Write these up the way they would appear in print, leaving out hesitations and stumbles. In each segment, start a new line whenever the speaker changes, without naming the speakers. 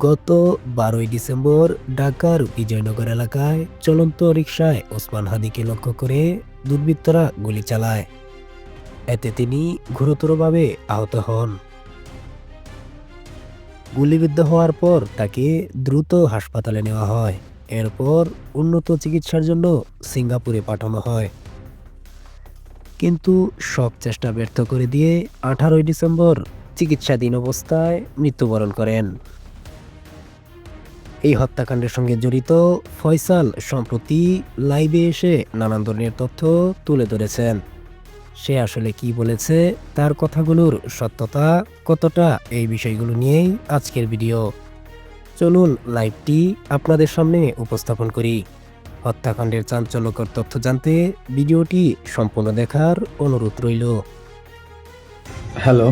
গত 12ই ডিসেম্বর ঢাকার বিজয়নগর এলাকায় চলন্ত রিকশায় ওসমান হাদিকে লক্ষ্য করে দুর্বৃত্তরা গুলি চালায়। এতে তিনি গুরুতরভাবে আহত হন। গুলিবিদ্ধ হওয়ার পর তাকে দ্রুত হাসপাতালে নেওয়া হয়। এরপর উন্নত চিকিৎসার জন্য সিঙ্গাপুরে পাঠানো হয়, কিন্তু সব চেষ্টা ব্যর্থ করে দিয়ে 18ই ডিসেম্বর চিকিৎসাধীন অবস্থায় মৃত্যুবরণ করেন। এই হত্যাকাণ্ডের সঙ্গে জড়িত ফয়সাল সম্প্রতি লাইভে এসে নানান ধরনের তথ্য তুলে ধরেছেন। সে আসলে কি বলেছে, তার কথাগুলোর সত্যতা কতটা, এই বিষয়গুলো নিয়েই আজকের ভিডিও। চলুন লাইভটি আপনাদের সামনে উপস্থাপন করি। হত্যাকাণ্ডের চাঞ্চল্যকর তথ্য জানতে ভিডিওটি সম্পূর্ণ দেখার অনুরোধ রইল।
হ্যালো,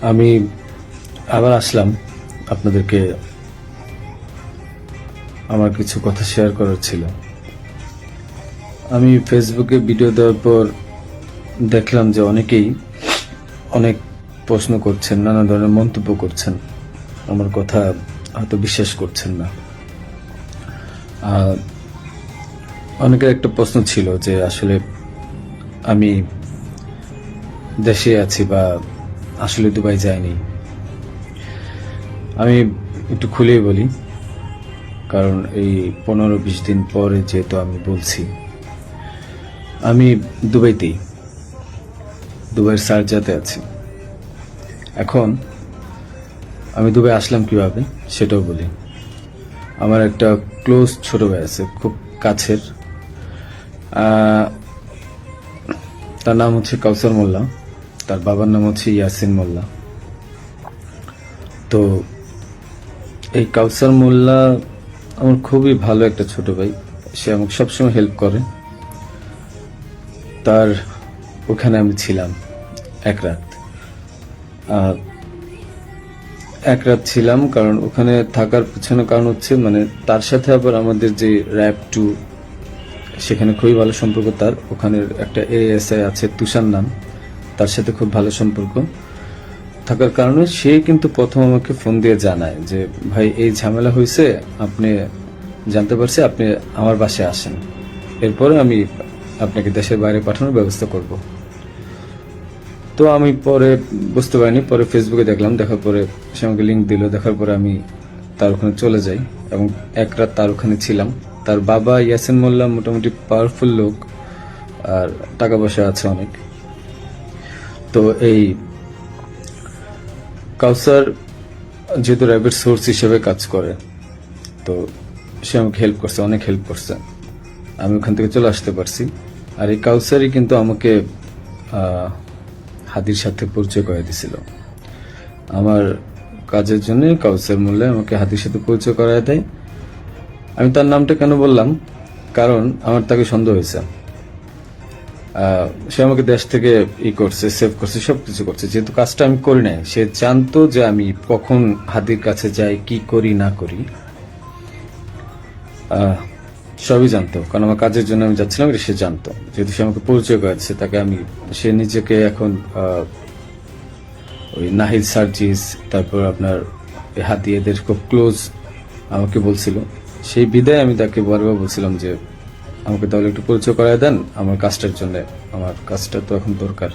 আমি আবার আসলাম আপনাদেরকে আমার কিছু কথা শেয়ার করার ছিল। আমি ফেসবুকে ভিডিও দেওয়ার পর দেখলাম যে অনেকেই অনেক প্রশ্ন করছেন, নানা ধরনের মন্তব্য করছেন, আমার কথা হয়তো বিশ্বাস করছেন না। অনেকের একটা প্রশ্ন ছিল যে আসলে আমি দেশে আছি বা আসলে দুবাই যাইনি। আমি একটু খুলেই বলি, কারণ এই 15-20 দিন পরে যেহেতু আমি বলছি, আমি দুবাইয়ের শারজাতে আছি। এখন আমি দুবাই আসলাম কিভাবে সেটাও বলি। আমার একটা ক্লোজ ছোট ভাই আছে, খুব কাছের। তার নাম হচ্ছে কাউসার মোল্লা, তার বাবার নাম হচ্ছে ইয়াসিন মোল্লা। তো এই কাউসার মোল্লা আমার খুবই ভালো একটা ছোট ভাই, সে আমাকে সবসময় হেল্প করে। তার ওখানে আমি ছিলাম এক রাত ছিলাম, কারণ ওখানে থাকার পিছনে কারণ হচ্ছে মানে তার সাথে আবার আমাদের যে র্যাব 2 সেখানে খুবই ভালো সম্পর্ক। তার ওখানের একটা এএসআই আছে তুষার নাম, তার সাথে খুব ভালো সম্পর্ক থাকার কারণে সে কিন্তু প্রথম আমাকে ফোন দিয়ে জানায় যে ভাই এই ঝামেলা হয়েছে, আপনি জানতে পারছি, আপনি আমার বাসায় আসেন, এরপরে আমি আপনাকে দেশের বাইরে পাঠানোর ব্যবস্থা করব। তো আমি পরে বুঝতে পারিনি, পরে ফেসবুকে দেখলাম, দেখার পরে সে আমাকে লিঙ্ক দিল, দেখার পরে আমি তার ওখানে চলে যাই এবং এক রাত তার ওখানে ছিলাম। তার বাবা ইয়াসিন মোল্লা মোটামুটি পাওয়ারফুল লোক আর টাকা পয়সা আছে অনেক। তো এই কাউসার যেহেতু র্যাবের সোর্স হিসেবে কাজ করে, তো সে আমাকে হেল্প করছে, অনেক হেল্প করছে, আমি ওখান থেকে চলে আসতে পারছি। আর এই কাউসারই কিন্তু আমাকে হাদির সাথে পরিচয় করে দিছিল। আমার কাজের জন্য কাউসার মোল্লা আমাকে হাদির সাথে পরিচয় করায় দেয়। আমি তার নামটা কেন বললাম, কারণ আমার তাকে সন্দেহ হয়েছে। সে আমাকে দেশ থেকে করছে, সেভ করছে, সবকিছু করছে। যেহেতু কাজটা আমি করি নাই, সে জানতো যে আমি কখন হাদির কাছে যাই, কি করি না করি, সবই জানতো, কারণ আমার কাজের জন্য আমি যাচ্ছিলাম, সে জানতো। যেহেতু সে আমাকে পরিচয় করেছে, তাকে আমি, সে নিজেকে এখন ওই নাহিদ সার্জিস, তারপর আপনার হাদি, এদের খুব ক্লোজ আমাকে বলছিল। সেই বিদায় আমি তাকে বারবার বলছিলাম যে আমাকে তাহলে একটু পরিচয় করায় দেন আমার কাজটার জন্য, আমার কাজটা তো এখন দরকার,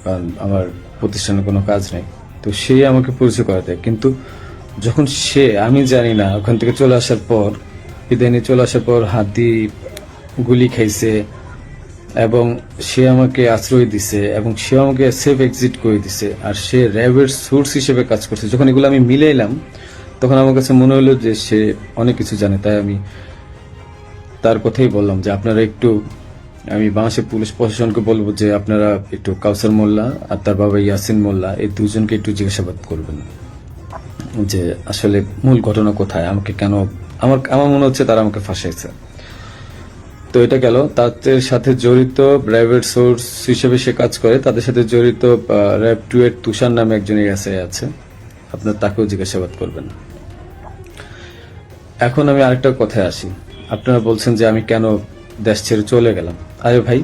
কারণ আমার প্রতিষ্ঠানে কোনো কাজ নেই। তো সে আমাকে পরিচয় করা দেয়, কিন্তু যখন সে, আমি জানি না, ওখান থেকে চলে আসার পর, বিদায় নিয়ে চলে আসার পর হাদি গুলি খাইছে এবং সে আমাকে আশ্রয় দিছে এবং সে আমাকে সেফ এক্সিট করে দিছে, আর সে র্যাবের সোর্স হিসেবে কাজ করছে। যখন এগুলো আমি মিলাইলাম, তখন আমার কাছে মনে হলো যে সে অনেক কিছু জানে। তাই আমি তার কথাই বললাম যে আপনারা একটু, আমি বাংলাদেশের পুলিশ প্রশাসনকে বলবো যে আপনারা একটু কাউসার মোল্লা আর তার বাবা ইয়াসিন মোল্লা, এই দুজনকে একটু জিজ্ঞাসাবাদ করবেন যে আসলে মূল ঘটনা কোথায়, আমাকে কেন, আমার মনে হচ্ছে তারা আমাকে ফাঁসাইছে। তো এটা গেল। তাদের সাথে জড়িত র্যাবের সোর্স হিসেবে সে কাজ করে, তাদের সাথে জড়িত র্যাব 2 এর তুষার নামে একজন এসআই আছে, আপনার তাকেও জিজ্ঞাসাবাদ করবেন। এখন আমি আরেকটা কথায় আসি। আপনারা বলছেন যে আমি কেন দেশ ছেড়ে চলে গেলাম। আরে ভাই,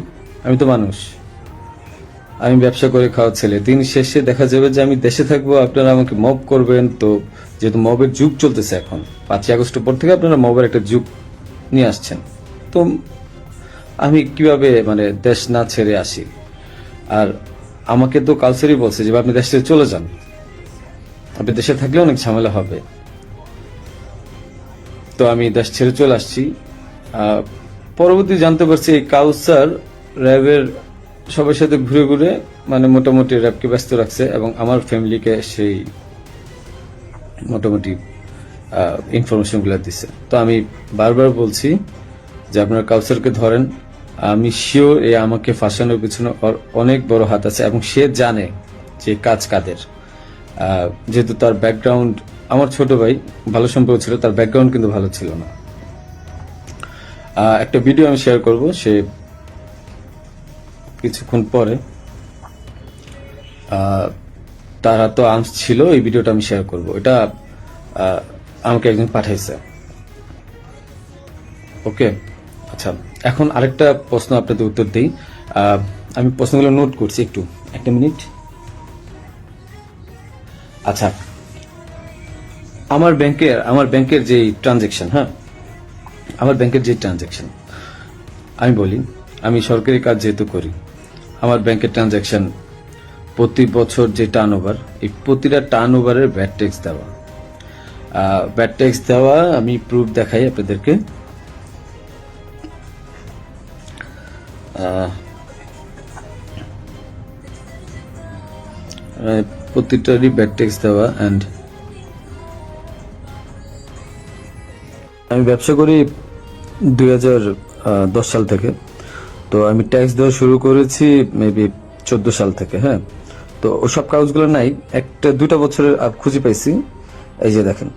আমি তো মানুষ, আমি ব্যবসা করে খাওয়া ছেলে, দিন শেষে দেখা যাবে যে আমি দেশে থাকবো, আপনারা আমাকে মব করবেন। তো যেহেতু মবের যুগ চলতেছে এখন, 5ই আগস্টের পর থেকে আপনারা মবের একটা যুগ নিয়ে আসছেন, তো আমি কিভাবে মানে দেশ না ছেড়ে আসি? আর আমাকে তো কালচারই বলছে যে আপনি দেশ ছেড়ে চলে যান, আপনি দেশে থাকলে অনেক ঝামেলা হবে। তো আমি দেশ ছেড়ে চলে আসছি। পরবর্তী জানতে পারছি এই কাউসার র্যাবের সবার সাথে ঘুরে ঘুরে মানে মোটামুটি র্যাবকে ব্যস্ত রাখছে এবং আমার ফ্যামিলিকে সেই মোটামুটি ইনফরমেশন গুলো দিচ্ছে। তো আমি বারবার বলছি যে আপনারা কাউসারকে ধরেন, আমি শিওর এ আমাকে ফাঁসানোর পিছনে ওর অনেক বড় হাত আছে এবং সে জানে যে কাজ কাদের। যেহেতু তার ব্যাকগ্রাউন্ড, আমার ছোট ভাই ভালো সম্পর্ক ছিল, তার ব্যাকগ্রাউন্ড কিন্তু ভালো ছিল না। একটা ভিডিও আমি শেয়ার করব, সে কিছুক্ষণ পরে তার হাতে আর্মস ছিল, এই ভিডিওটা আমি শেয়ার করব। এটা আমাকে একজন পাঠাইছে। ওকে, আচ্ছা, এখন আরেকটা প্রশ্ন আপনাদের উত্তর দিই। আমি প্রশ্নগুলো নোট করছি, একটু একটা মিনিট। আচ্ছা, আমার ব্যাংকের যে ট্রানজেকশন, হ্যাঁ, আমার ব্যাংকের যে ট্রানজেকশন আমি বলি, আমি সরকারি কাজ যেহেতু করি, আমার ব্যাংকের ট্রানজেকশন প্রতি বছর যে টার্নওভার, এই প্রতিটা টার্নওভারের ভ্যাট ট্যাক্স দেওয়া, ভ্যাট ট্যাক্স দেওয়া আমি প্রুফ দেখাই আপনাদেরকে। প্রতিটারই ভ্যাট ট্যাক্স দেওয়া। অ্যান্ড আমি ব্যবসা করি 2010 সাল থেকে, তো আমি ট্যাক্স দেওয়া শুরু করেছি মেবি 14 সাল থেকে। হ্যাঁ, তো ওসব কাগজগুলো নাই, একটা দুইটা বছরের খুঁজে পাইছি। এই যে দেখেন,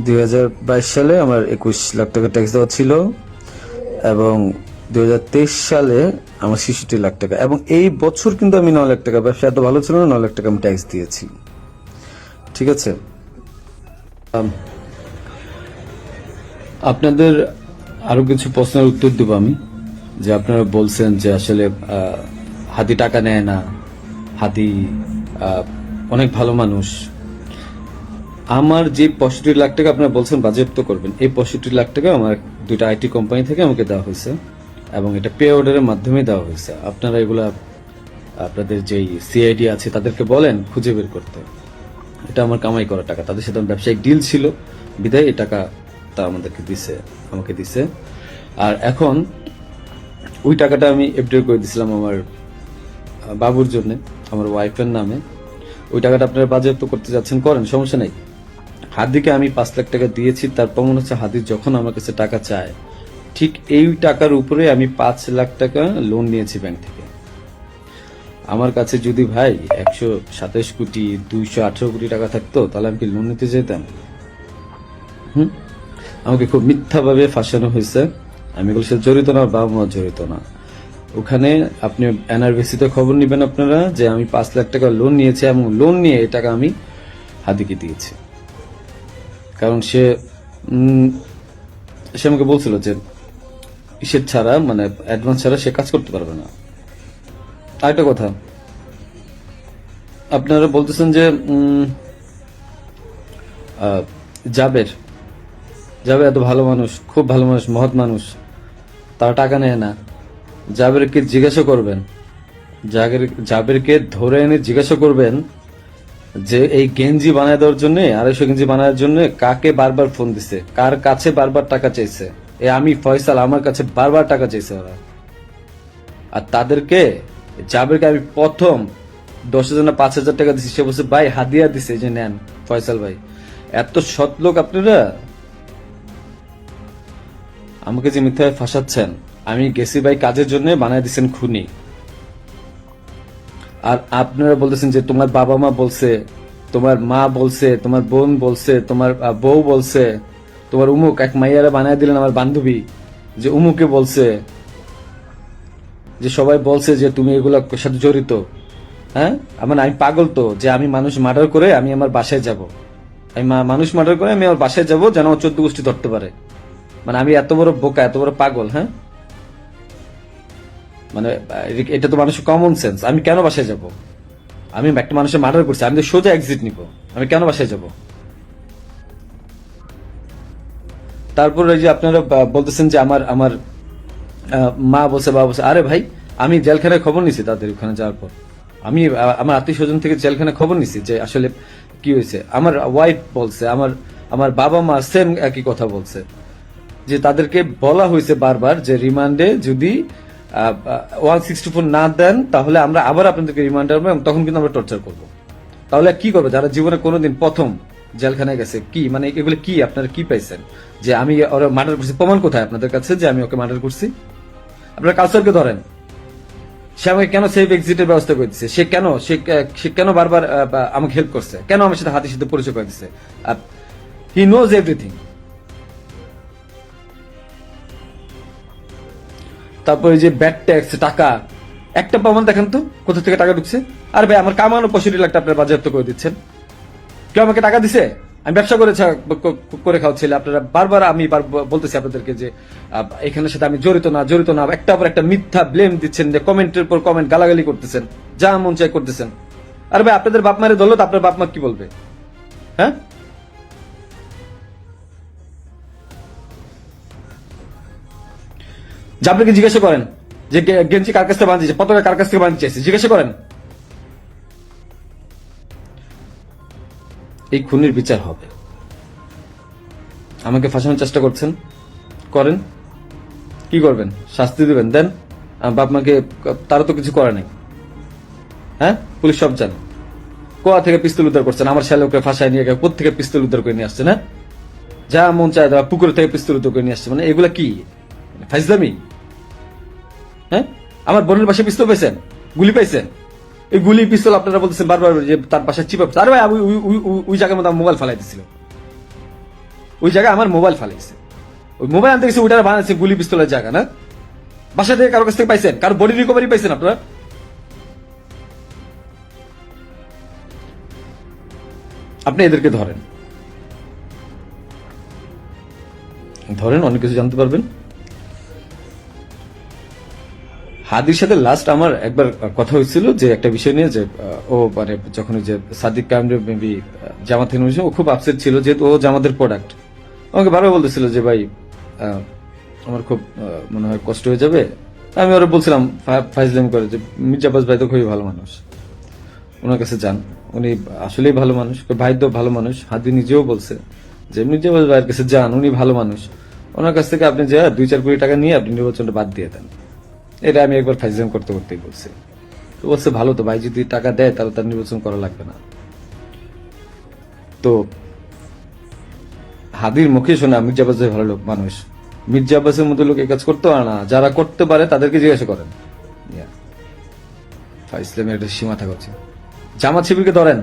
2022 সালে আমার 21 লাখ টাকা ট্যাক্স দেওয়া ছিল এবং 2023 সালে আমার 66 লাখ টাকা, এবং এই বছর কিন্তু আমি 9 লাখ টাকা, ব্যবসা এত ভালো ছিল না, 9 লাখ টাকা আমি ট্যাক্স দিয়েছি। ঠিক আছে, আপনাদের আরো কিছু প্রশ্নের উত্তর দেব আমি। যে আপনারা বলছেন যে আসলে হাদি টাকা নেয় না, হাদি অনেক ভালো মানুষ। আমার যে 65 লাখ টাকা আপনারা বলছেন বাজেয়াপ্ত করবেন, এই 65 লাখ টাকা আমার দুইটা আইটি কোম্পানি থেকে আমাকে দেওয়া হয়েছে এবং এটা পে অর্ডারের মাধ্যমে দেওয়া হয়েছে। আপনারা এগুলা আপনাদের যেই সিআইডি আছে তাদেরকে বলেন খুঁজে বের করতে। এটা আমার কামাই করা টাকা, তাদের সাথে ব্যবসায়িক ডিল ছিল, বিধায় এই টাকা তা আমাকে দিছে। আর এখন ওই টাকাটা আমি এফডিআর করে দিছিলাম আমার বাবুর জন্য, আমার ওয়াইফের নামে। ওই টাকাটা আপনারা বাজেয়াপ্ত করতে যাচ্ছেন, করেন, সমস্যা নেই। হাদিকে আমি 5 লাখ টাকা দিয়েছি, তার প্রমাণ হচ্ছে হাদি যখন আমার কাছে টাকা চায়, ঠিক এই টাকার উপরে আমি 5 লাখ টাকা লোন নিয়েছি ব্যাংক থেকে। আমার কাছে যদি ভাই 127 কোটি 218 কোটি টাকা থাকতো, তাহলে আমি কি লোন নিতে যেতাম? আমাকে খুব মিথ্যাভাবে ফাঁসানো হয়েছে। আমি এগুলোর সাথে জড়িত না, বাবা মা জড়িত না। ওখানে আপনি এনআরবিসিতে খবর নেবেন আপনারা যে আমি 5 লাখ টাকা লোন নিয়েছি এবং লোন নিয়ে এই টাকা আমি হাদিকে দিয়েছি। কারণ সে আমাকে বলছিল যে ইসের ছাড়া, মানে অ্যাডভান্স ছাড়া সে কাজ করতে পারবে না। আরেকটা কথা, আপনারা বলতেছেন যে জাবের এত ভালো মানুষ, খুব ভালো মানুষ, মহৎ মানুষ, তারা টাকা নেয় না। জাবেরকে জিজ্ঞাসা করবেন, জাবেরকে ধরে এনে জিজ্ঞাসা করবেন যে এই গেঞ্জি বানায় দেওয়ার জন্য, 250 গেঞ্জি বানানোর জন্য কাকে বারবার ফোন দিছে, কার কাছে বারবার টাকা চাইছে। আমি ফয়সাল, আমার কাছে বারবার টাকা চাইছে ওরা। আর তাদেরকে, জাবেরকে আমি প্রথম 10,000 না 5,000 টাকা দিছি, সে বলছে ভাই হাদিয়া দিছে, যে নেন ফয়সাল ভাই। এত সৎ লোক আপনারা। আমাকে যে মিথ্যায় ফাঁসাচ্ছেন, আমি গেছি ভাই কাজের জন্য, বানায় দিচ্ছেন খুনি। আর আপনারা বলতেছেন যে তোমার বাবা মা বলছে, তোমার মা বলছে, তোমার বোন বলছে, তোমার বউ বলছে, তোমার উমুক এক মাইয়ারা বানায় দিলেন আমার বান্ধবী, যে উমুকে বলছে, যে সবাই বলছে যে তুমি এগুলোর সাথে জড়িত। হ্যাঁ, আমি পাগল তো, যে আমি মানুষ মার্ডার করে আমি আমার বাসায় যাব, আমি মানুষ মার্ডার করে আমি আমার বাসায় যাব যেন 14 গোষ্ঠী ধরতে পারে। মানে আমি এত বড় বোকা, এত বড় পাগল? হ্যাঁ, মানে এটা তো মানুষের কমন সেন্স। আমি কেন বাসায় যাব? আমি একটা মানুষের মার্ডার করছি, আমি তো সোজা এক্সিট নিব, আমি কেন বাসায় যাব? তারপর ওই যে আপনারা বলতেছেন যে আমার আমার মা বলছে, বাবা বলছে, আরে ভাই আমি জেলখানায় খবর নিছি তাদের ওখানে যাওয়ার পর। আমি আমার আত্মীয় স্বজন থেকে জেলখানায় খবর নিছি যে আসলে কি হয়েছে। আমার ওয়াইফ বলছে, আমার আমার বাবা মা সেম একই কথা বলছে, যে তাদেরকে বলা হয়েছে বারবার যে রিমান্ডে যদি 164 না দেন তাহলে আমরা আবার আপনাদেরকে রিমান্ড আনবো এবং তখন কিন্তু আমরা টর্চার করব। তাহলে কি করবে যারা জীবনে কোনোদিন প্রথম জেলখানায় গেছে? কি মানে এগুলো কি আপনারা কি পাইছেন যে আমি ওরা মার্ডার করছি? প্রমাণ কোথায় আপনাদের কাছে যে আমি ওকে মার্ডার করছি? আপনারা কাউসারকে ধরেন, সে আমাকে কেন সেফ এক্সিটের ব্যবস্থা করে দিচ্ছে? সে কেন বারবার আমাকে হেল্প করছে? কেন আমার সাথে হাতের সাথে পরিচয় করে দিচ্ছে? He knows everything. তারপরে যে ব্যাড ট্যাক্স টাকা, একটা প্রমাণ দেখেন তো কোথা থেকে টাকা ঢুকছে? আর ভাই আমার কামানো 65 লাখ টাকা আপনার বাজেয়াপ্ত করে দিচ্ছেন। কেউ আমাকে টাকা দিছে? আমি ব্যবসা করে খাওয়াচ্ছিল। আপনারা বারবার আমি বলতেছি আপনাদেরকে যে এখানের সাথে আমি জড়িত না, জড়িত না, একটা পর একটা মিথ্যা ব্লেম দিচ্ছেন, যে কমেন্টের পর কমেন্ট গালাগালি করতেছেন, যা মন চাই করতেছেন। আর ভাই আপনাদের বাপ মায়ের দৌলত আপনার বাপ মা কি বলবে? হ্যাঁ, যে আপনাকে জিজ্ঞাসা করেন যে গেঞ্জি কার কাছ থেকে বাঁধিয়েছে, পতাকা কার কাছ থেকে বাঁধিয়ে চাইছে, জিজ্ঞাসা করেন। এই খুনির বিচার হবে। আমাকে ফাঁসানোর চেষ্টা করছেন, করেন, কি করবেন? শাস্তি দিবেন, দেন। আমার বাপ মাকে তারা তো কিছু করে নাই। হ্যাঁ, পুলিশ সব জানে। কোয়া থেকে পিস্তল উদ্ধার করছেন, আমার ছেলে ওকে ফাঁসায় নিয়ে গেছে, কোথা থেকে পিস্তল উদ্ধার করে নিয়ে আসছেন? হ্যাঁ, যা মন চায় পুকুর থেকে পিস্তল উদ্ধার করে নিয়ে আসছে। মানে এগুলা কি ফাইজলামি? হ্যাঁ, আমার বোনের বাসায় পিস্তল পাইছেন, গুলি পাইছেন। এই গুলি পিস্তল আপনারা বলতেছেন বারবার যে তার বাসায় চিপা। আরে ভাই ওই জায়গার মধ্যে মোবাইল ফালাই দিছিল, ওই জায়গায় আমার মোবাইল ফালাইছে। ওই মোবাইল আনতে গেছে, ওইটা বানাচ্ছে গুলি পিস্তলের জায়গা না। বাসা থেকে কারো কাছ থেকে পাইছেন? কারো বডি রিকভারি পাইছেন আপনারা? আপনি এদেরকে ধরেন, ধরেন, অনেক কিছু জানতে পারবেন। হাদির সাথে লাস্ট আমার একবার কথা হয়েছিল যে একটা বিষয় নিয়ে, যে ও মানে যখন ওই যে সাদিক কামরে মেবি জামাত থেকে ও খুব আপসেট ছিল, যেহেতু ও জামাতের প্রোডাক্ট। আমাকে বারবার বলতেছিল যে ভাই আমার খুব মনে হয় কষ্ট হয়ে যাবে। আমি ওরা বলছিলাম ফাইজলাম করে যে মির্জা আব্বাস ভাই তো খুবই ভালো মানুষ, ওনার কাছে যান, উনি আসলেই ভালো মানুষ। ভাই তো ভালো মানুষ, হাদি নিজেও বলছে যে মির্জা আব্বাস ভাইয়ের কাছে যান, উনি ভালো মানুষ, ওনার কাছ থেকে আপনি যা 2-4 কোটি টাকা নিয়ে আপনি নির্বাচনটা বাদ দিয়ে দেন। এটা আমি একবার ফাইজলাম করতে করতেই বলছি। তো বলছে ভালো তো ভাই, যদি টাকা দেয় তাহলে তার নির্বাচন করা লাগবে না। তো হাদির মুখে শোনা মির্জা আব্বাস ভাই ভালো লোক মানুষ, মির্জা আব্বাসের মতো লোক এই কাজ করতে পারে না। যারা করতে পারে তাদেরকে জিজ্ঞাসা করেন। ফাইজলামের একটা সীমা থাকা উচিত। জামাত শিবিরকে ধরেন,